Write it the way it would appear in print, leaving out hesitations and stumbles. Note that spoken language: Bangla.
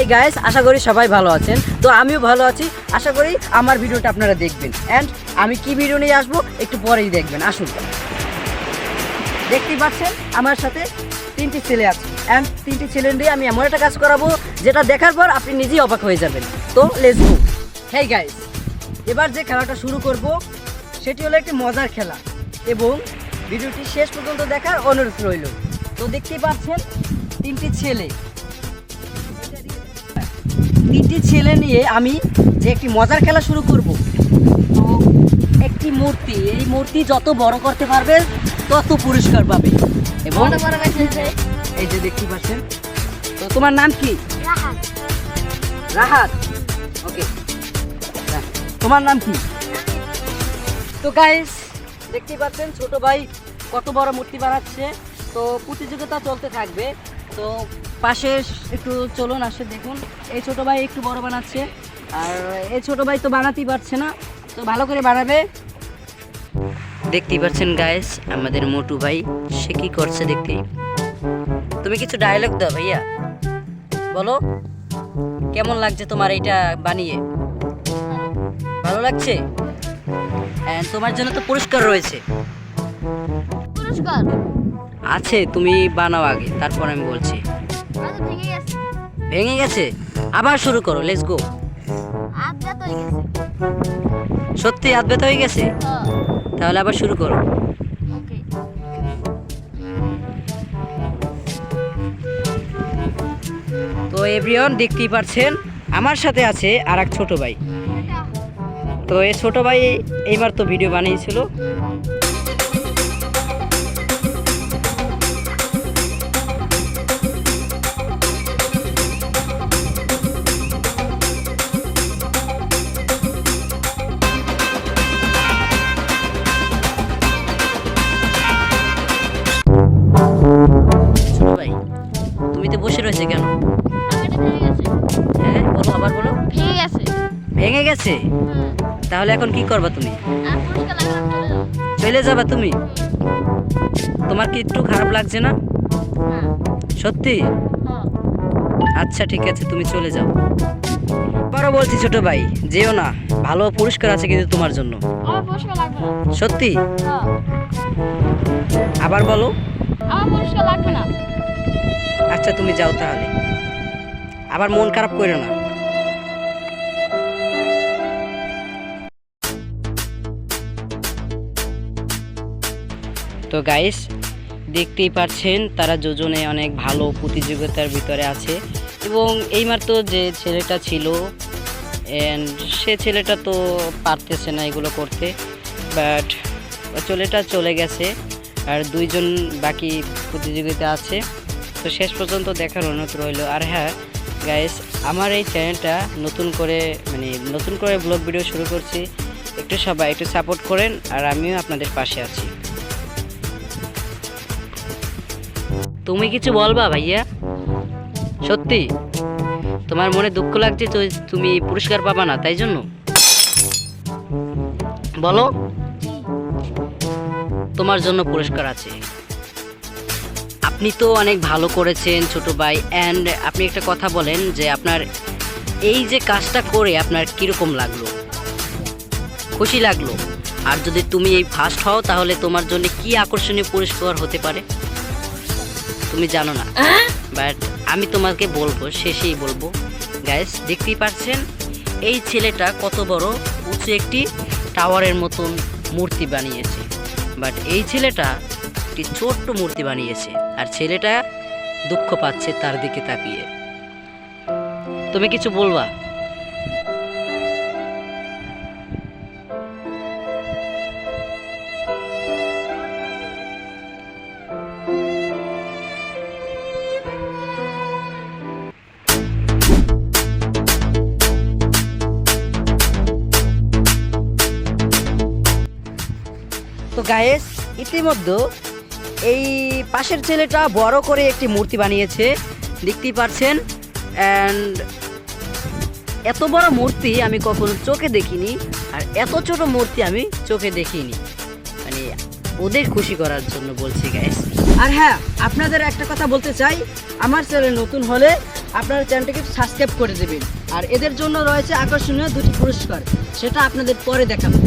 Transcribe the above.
এই গাইস, আশা করি সবাই ভালো আছেন। তো আমিও ভালো আছি। আশা করি আমার ভিডিওটা আপনারা দেখবেন। অ্যান্ড আমি কি ভিডিও নিয়ে আসবো একটু পরেই দেখবেন। আসুন, দেখতেই পাচ্ছেন আমার সাথে 3টি ছেলে আছে। অ্যান্ড 3টি ছেলে নিয়ে আমি এমন একটা কাজ করাবো যেটা দেখার পর আপনি নিজেই অবাক হয়ে যাবেন। তো লেটস গো। হেই গাইস, এবার যে খেলাটা শুরু করব সেটি হলো একটি মজার খেলা এবং ভিডিওটি শেষ পর্যন্ত দেখার অনুরোধ রইল। তো দেখতেই পাচ্ছেন 3টি ছেলে নিয়ে আমি যে একটি মজার খেলা শুরু করব। তো একটি মূর্তি, এই মূর্তি যত বড় করতে পারবে তত পুরস্কার পাবে। এবং এই যে দেখতেই পাচ্ছেন। তো তোমার নাম কি? রাহাত। ওকে, তোমার নাম কি? তো গাইস, দেখতেই পাচ্ছেন ছোট ভাই কত বড় মূর্তি বানাচ্ছে। তো প্রতিযোগিতা চলতে থাকবে। তো পাশে একটু চলুন, আসে দেখুন। এই ছোট ভাই একটু বড় বানাচ্ছে, আর এই ছোট ভাই তো বানাতেই পারছে না, তো ভালো করে বানাবে। দেখতেই পাচ্ছেন গাইস, আমাদের মোটু ভাই সে কি করছে দেখতে। তুমি কিছু ডায়লগ দাও ভাইয়া, বলো কেমন লাগছে তোমার এইটা বানিয়ে? ভালো লাগছে? তোমার জন্য তো পুরস্কার রয়েছে। পুরস্কার আছে, তুমি বানাও আগে, তারপর আমি বলছি। ভেঙে গেছে? আবার শুরু করো, লেটস গো। সত্যি আধবেত হয়ে গেছে? তাহলে আবার শুরু করো। তো এভরিওয়ান, দেখতেই পাচ্ছেন আমার সাথে আছে আর এক ছোট ভাই। তো এই ছোট ভাই এইবার তো ভিডিও বানিয়েছিল। ছোট ভাই, তুমি তো বসে রয়েছে কেন? হ্যাঁ বলো, আবার বলো। ভেঙে গেছে? তাহলে এখন কি করবা তুমি? চলে যাবা তুমি? তোমার কি একটু খারাপ লাগছে না? সত্যি? আচ্ছা ঠিক আছে, তুমি চলে যাও। আবারও বলছি ছোট ভাই, যেও না, ভালো পুরস্কার আছে কিন্তু তোমার জন্য। সত্যি? আবার বলো। আচ্ছা তুমি যাও তাহলে, আবার মন খারাপ করো না। তো গাইস, দেখতেই পাচ্ছেন তারা দুজনে অনেক ভালো প্রতিযোগিতার ভিতরে আছে। এবং এইমাত্র যে ছেলেটা ছিল সে ছেলেটা তো পারতেছে না এগুলো করতে, বাট ছেলেটা চলে গেছে। আর 2জন বাকি প্রতিযোগিতা আছে। তো শেষ পর্যন্ত দেখার অনুরোধ রইল। আর হ্যাঁ গাইস, আমার এই চ্যানেলটা নতুন করে ব্লগ ভিডিও শুরু করছি। একটু সবাই একটু সাপোর্ট করেন, আর আমিও আপনাদের পাশে আছি। তুমি কিছু বলবা ভাইয়া? সত্যি তোমার মনে দুঃখ লাগছে তো তুমি পুরস্কার পাবা না, তাই জন্য বলো। তোমার জন্য পুরস্কার আছে। আপনি তো অনেক ভালো করেছেন ছোট ভাই। অ্যান্ড আপনি একটা কথা বলেন যে আপনার এই যে কাজটা করে আপনার কিরকম লাগলো? খুশি লাগলো? আর যদি তুমি এই ফার্স্ট হও তাহলে তোমার জন্য কি আকর্ষণীয় পুরস্কার হতে পারে তুমি জানো না, বাট আমি তোমাকে বলবো, শেষেই বলবো। গাইস, দেখতেই পাচ্ছেন এই ছেলেটা কত বড় উঁচু একটি টাওয়ারের মতন মূর্তি বানিয়েছে। বাট এই ছেলেটা একটি ছোট্ট মূর্তি বানিয়েছে, আর ছেলেটা দুঃখ পাচ্ছে তার দিকে তাকিয়ে। তুমি কিছু বলবা? তো গাইস, ইতিমধ্যে এই পাশের ছেলেটা বড় করে একটি মূর্তি বানিয়েছে, দেখতেই পাচ্ছেন। অ্যান্ড এত বড় মূর্তি আমি কখনো চোখে দেখিনি, আর এত ছোট মূর্তি আমি চোখে দেখিনি। মানে ওদের খুশি করার জন্য বলছি গাইস। আর হ্যাঁ, আপনাদের একটা কথা বলতে চাই, আমার চ্যানেল নতুন হলে আপনারা চ্যানেলটিকে সাবস্ক্রাইব করে দেবেন। আর এদের জন্য রয়েছে আকর্ষণীয় দুটি পুরস্কার, সেটা আপনাদের পরে দেখাবো।